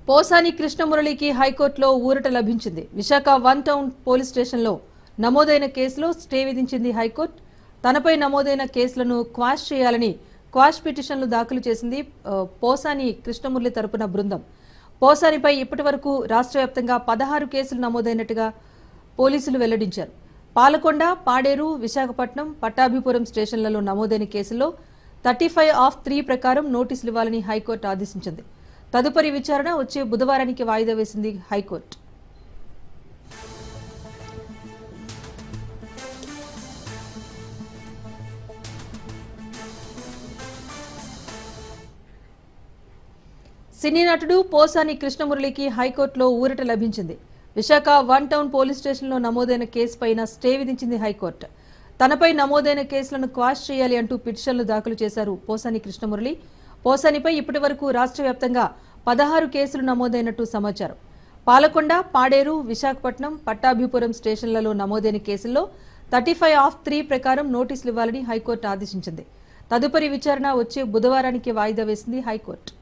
పోసాని కృష్ణమురళికి హైకోర్టులో ఊరట లభించింది. విశాఖ 1 టౌన్ పోలీస్ స్టేషన్లో నమోదైన కేసులో స్టే విధించింది హైకోర్టు. తనపై నమోదైన కేసులను క్వాష్ చేయాలని క్వాష్ పిటిషన్లు దాఖలు చేసింది పోసాని కృష్ణమురళి తరపున బృందం. పోసానిపై ఇప్పటివరకు రాష్ట్ర వ్యాప్తంగా 16 కేసులు నమోదైనట్టుగా పోలీసులు వెల్లడించారు. పాలకొండ, పాడేరు, విశాఖపట్నం, పట్టాభిపురం స్టేషన్లలో నమోదైన కేసుల్లో 35(3) ప్రకారం నోటీసులు ఇవ్వాలని హైకోర్టు ఆదేశించింది. తదుపరి విచారణ వచ్చే బుధవారానికి వాయిదా వేసింది హైకోర్టు. సినీ నటుడు పోసాని కృష్ణమురళికి హైకోర్టులో ఊరట లభించింది. విశాఖ 1 టౌన్ పోలీస్ స్టేషన్లో నమోదైన కేసుపైన స్టే విధించింది హైకోర్టు. తనపై నమోదైన కేసులను క్వాష్ చేయాలి అంటూ పిటిషన్లు దాఖలు చేశారు పోసాని కృష్ణమురళి. పోసానిపై ఇప్పటివరకు రాష్ట్ర వ్యాప్తంగా 16 కేసులు నమోదైనట్టు సమాచారం. పాలకొండ, పాడేరు, విశాఖపట్నం, పట్టాభిపురం స్టేషన్లలో నమోదైన కేసుల్లో 35(3) ప్రకారం నోటీసులు ఇవ్వాలని హైకోర్టు ఆదేశించింది. తదుపరి విచారణ వచ్చే బుధవారానికి వాయిదా వేసింది హైకోర్టు.